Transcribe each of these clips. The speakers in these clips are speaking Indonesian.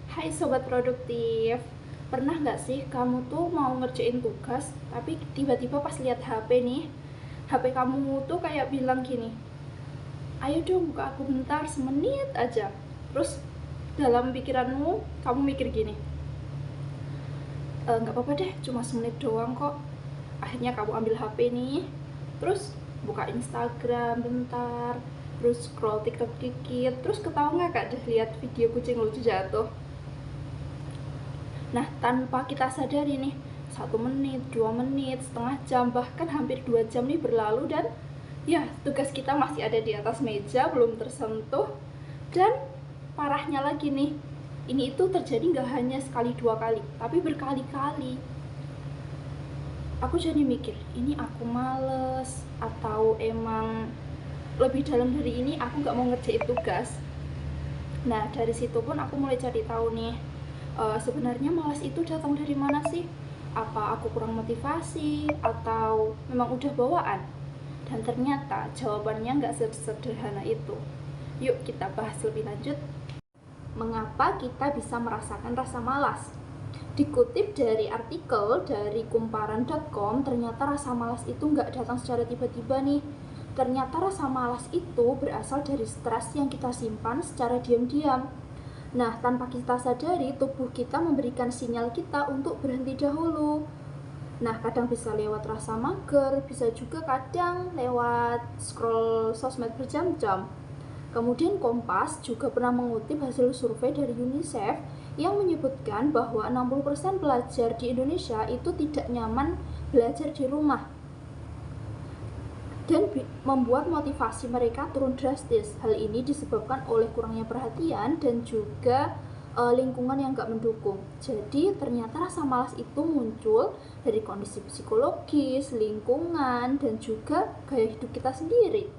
Hai sobat produktif, pernah nggak sih kamu tuh mau ngerjain tugas, tapi tiba-tiba pas lihat HP nih, HP kamu tuh kayak bilang gini, ayo dong buka aku bentar, semenit aja. Terus dalam pikiranmu, kamu mikir gini, nggak apa-apa deh, cuma semenit doang kok. Akhirnya kamu ambil HP nih, terus buka Instagram bentar, terus scroll TikTok dikit, terus ketawa nggak kak deh lihat video kucing lucu jatuh. Nah, tanpa kita sadari nih, 1 menit, 2 menit, setengah jam, bahkan hampir 2 jam nih berlalu dan ya tugas kita masih ada di atas meja, belum tersentuh. Dan parahnya lagi nih, ini itu terjadi nggak hanya sekali dua kali, tapi berkali-kali. Aku jadi mikir, ini aku males atau emang lebih dalam dari ini aku nggak mau ngerjain tugas. Nah, dari situ pun aku mulai cari tahu nih, sebenarnya malas itu datang dari mana sih? Apa aku kurang motivasi atau memang udah bawaan? Dan ternyata jawabannya nggak sesederhana itu. Yuk kita bahas lebih lanjut. Mengapa kita bisa merasakan rasa malas? Dikutip dari artikel dari kumparan.com, ternyata rasa malas itu nggak datang secara tiba-tiba nih. Ternyata rasa malas itu berasal dari stres yang kita simpan secara diam-diam. Nah, tanpa kita sadari, tubuh kita memberikan sinyal kita untuk berhenti dahulu. Nah, kadang bisa lewat rasa mager, bisa juga kadang lewat scroll sosmed berjam-jam. Kemudian Kompas juga pernah mengutip hasil survei dari UNICEF yang menyebutkan bahwa 60% pelajar di Indonesia itu tidak nyaman belajar di rumah dan membuat motivasi mereka turun drastis. Hal ini disebabkan oleh kurangnya perhatian dan juga lingkungan yang gak mendukung. Jadi ternyata rasa malas itu muncul dari kondisi psikologis, lingkungan, dan juga gaya hidup kita sendiri.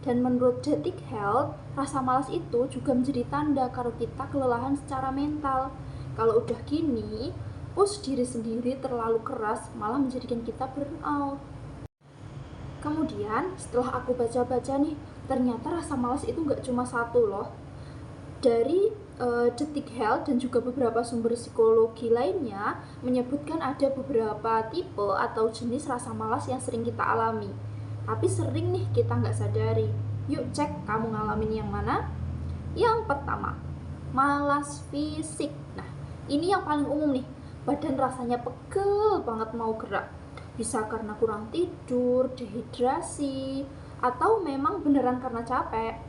Dan menurut Detik Health, rasa malas itu juga menjadi tanda kalau kita kelelahan secara mental. Kalau udah gini, push diri sendiri terlalu keras malah menjadikan kita burnout. Kemudian setelah aku baca-baca nih, ternyata rasa malas itu nggak cuma satu loh. Dari Detik Health dan juga beberapa sumber psikologi lainnya menyebutkan ada beberapa tipe atau jenis rasa malas yang sering kita alami. Tapi sering nih kita nggak sadari. Yuk cek kamu ngalamin yang mana? Yang pertama, malas fisik. Nah, ini yang paling umum nih. Badan rasanya pegel banget mau gerak. Bisa karena kurang tidur, dehidrasi, atau memang beneran karena capek.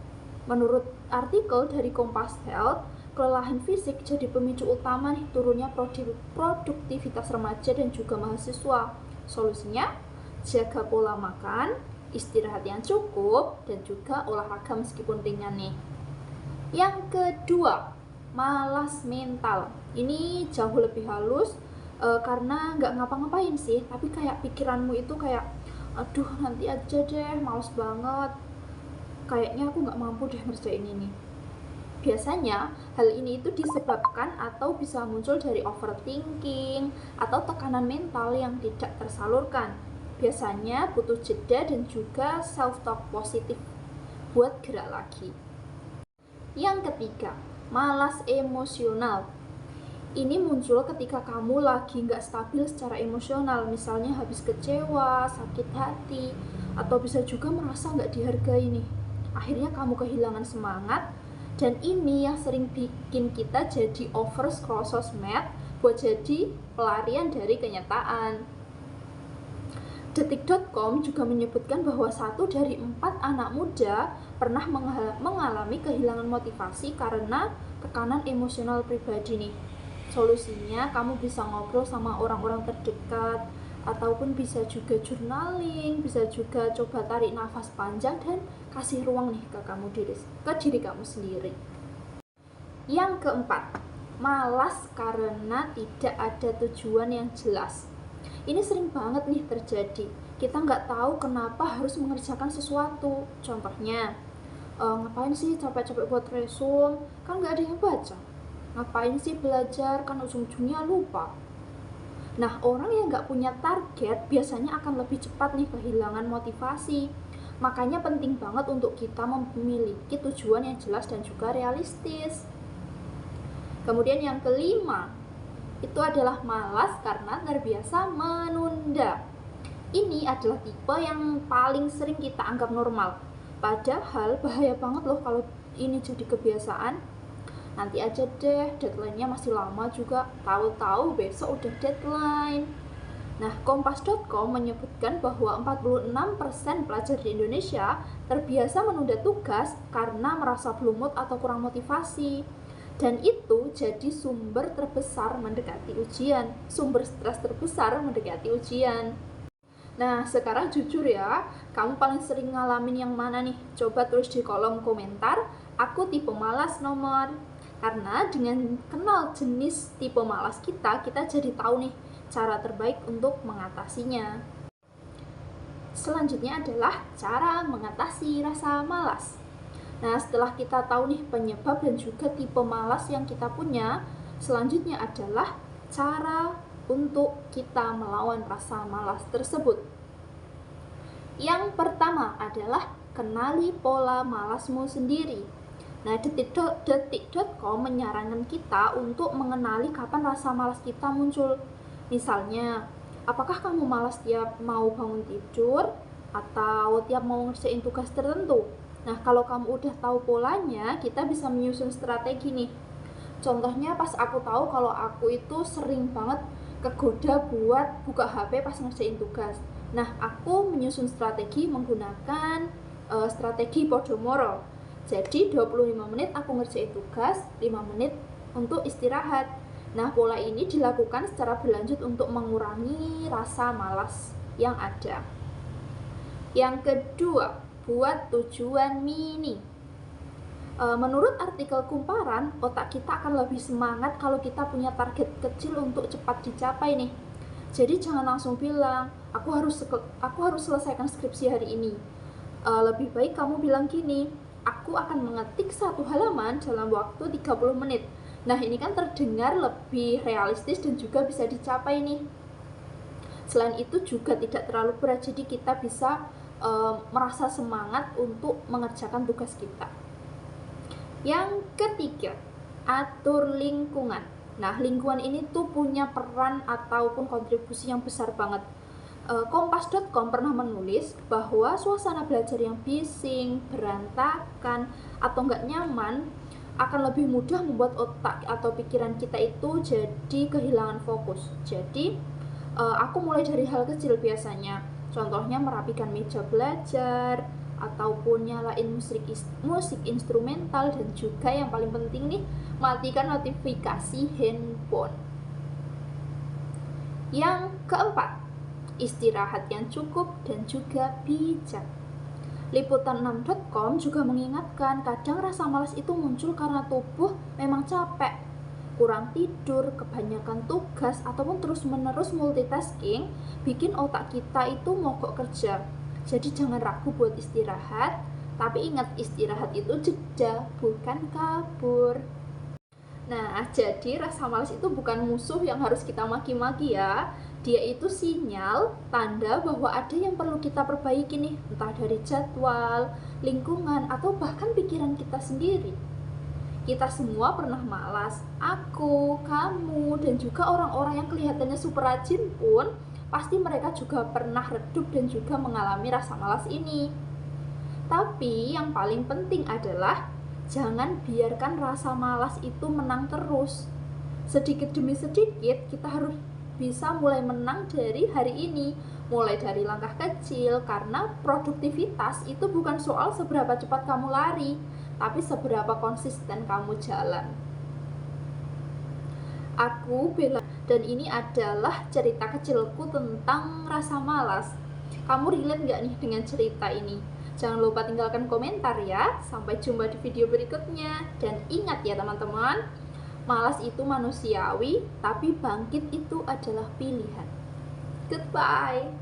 Menurut artikel dari Kompas Health, kelelahan fisik jadi pemicu utama nih turunnya produktivitas remaja dan juga mahasiswa. Solusinya, jaga pola makan, istirahat yang cukup, dan juga olahraga meskipun ringan nih. Yang kedua, malas mental. Ini jauh lebih halus, karena nggak ngapa-ngapain sih, tapi kayak pikiranmu itu kayak, aduh nanti aja deh, males banget, kayaknya aku nggak mampu deh ngerjain ini. Biasanya hal ini itu disebabkan atau bisa muncul dari overthinking atau tekanan mental yang tidak tersalurkan. Biasanya butuh jeda dan juga self-talk positif buat gerak lagi. Yang ketiga, malas emosional. Ini muncul ketika kamu lagi nggak stabil secara emosional, misalnya habis kecewa, sakit hati, atau bisa juga merasa nggak dihargai nih. Akhirnya kamu kehilangan semangat, dan ini yang sering bikin kita jadi over scroll sosmed buat jadi pelarian dari kenyataan. Detik.com juga menyebutkan bahwa 1 dari 4 anak muda pernah mengalami kehilangan motivasi karena tekanan emosional pribadi nih. Solusinya kamu bisa ngobrol sama orang-orang terdekat, ataupun bisa juga journaling, bisa juga coba tarik nafas panjang dan kasih ruang nih ke diri kamu sendiri. Yang keempat, malas karena tidak ada tujuan yang jelas. Ini sering banget nih terjadi. Kita nggak tahu kenapa harus mengerjakan sesuatu. Contohnya, ngapain sih capek-capek buat resume? Kan nggak ada yang baca. Ngapain sih belajar, kan ujung-ujungnya lupa. Nah, orang yang nggak punya target biasanya akan lebih cepat nih kehilangan motivasi. Makanya penting banget untuk kita memiliki tujuan yang jelas dan juga realistis. Kemudian yang kelima, itu adalah malas karena terbiasa menunda. Ini adalah tipe yang paling sering kita anggap normal. Padahal bahaya banget loh kalau ini jadi kebiasaan. Nanti aja deh, deadline-nya masih lama juga, tahu-tahu besok udah deadline. Nah, Kompas.com menyebutkan bahwa 46% pelajar di Indonesia terbiasa menunda tugas karena merasa belum mood atau kurang motivasi. Dan itu jadi sumber terbesar mendekati ujian, sumber stres terbesar mendekati ujian. Nah, sekarang jujur ya, kamu paling sering ngalamin yang mana nih? Coba tulis di kolom komentar, aku tipe malas nomor. Karena dengan kenal jenis tipe malas kita jadi tahu nih cara terbaik untuk mengatasinya. Selanjutnya adalah cara mengatasi rasa malas. Nah, setelah kita tahu nih penyebab dan juga tipe malas yang kita punya, selanjutnya adalah cara untuk kita melawan rasa malas tersebut. Yang pertama adalah kenali pola malasmu sendiri. Nah, detik.com menyarankan kita untuk mengenali kapan rasa malas kita muncul. Misalnya, apakah kamu malas tiap mau bangun tidur atau tiap mau ngerjain tugas tertentu? Nah, kalau kamu udah tahu polanya, kita bisa menyusun strategi nih. Contohnya pas aku tahu kalau aku itu sering banget kegoda buat buka HP pas ngerjain tugas. Nah, aku menyusun strategi menggunakan strategi Pomodoro. Jadi 25 menit aku ngerjain tugas, 5 menit untuk istirahat. Nah, pola ini dilakukan secara berlanjut untuk mengurangi rasa malas yang ada. Yang kedua, buat tujuan mini. Menurut artikel Kumparan, otak kita akan lebih semangat kalau kita punya target kecil untuk cepat dicapai nih. Jadi jangan langsung bilang, aku harus selesaikan skripsi hari ini. Lebih baik kamu bilang gini, aku akan mengetik 1 halaman dalam waktu 30 menit. Nah, ini kan terdengar lebih realistis dan juga bisa dicapai nih. Selain itu juga tidak terlalu berat, jadi kita bisa merasa semangat untuk mengerjakan tugas kita. Yang ketiga, atur lingkungan. Nah, lingkungan ini tuh punya peran ataupun kontribusi yang besar banget. Kompas.com pernah menulis bahwa suasana belajar yang bising, berantakan, atau nggak nyaman akan lebih mudah membuat otak atau pikiran kita itu jadi kehilangan fokus. Jadi, aku mulai dari hal kecil biasanya. Contohnya merapikan meja belajar, ataupun nyalain musik instrumental, dan juga yang paling penting nih, matikan notifikasi handphone. Yang keempat, istirahat yang cukup dan juga bijak. Liputan6.com juga mengingatkan kadang rasa malas itu muncul karena tubuh memang capek, kurang tidur, kebanyakan tugas, ataupun terus-menerus multitasking bikin otak kita itu mogok kerja. Jadi jangan ragu buat istirahat, tapi ingat istirahat itu jeda, bukan kabur. Nah, jadi rasa malas itu bukan musuh yang harus kita maki-maki ya. Dia itu sinyal, tanda bahwa ada yang perlu kita perbaiki nih, entah dari jadwal, lingkungan, atau bahkan pikiran kita sendiri. Kita semua pernah malas, aku, kamu, dan juga orang-orang yang kelihatannya super rajin pun, pasti mereka juga pernah redup dan juga mengalami rasa malas ini. Tapi yang paling penting adalah jangan biarkan rasa malas itu menang terus. Sedikit demi sedikit kita harus bisa mulai menang dari hari ini, mulai dari langkah kecil, karena produktivitas itu bukan soal seberapa cepat kamu lari, tapi seberapa konsisten kamu jalan. Aku Bella, dan ini adalah cerita kecilku tentang rasa malas. Kamu relate gak nih dengan cerita ini? Jangan lupa tinggalkan komentar ya. Sampai jumpa di video berikutnya. Dan ingat ya teman-teman, malas itu manusiawi, tapi bangkit itu adalah pilihan. Goodbye.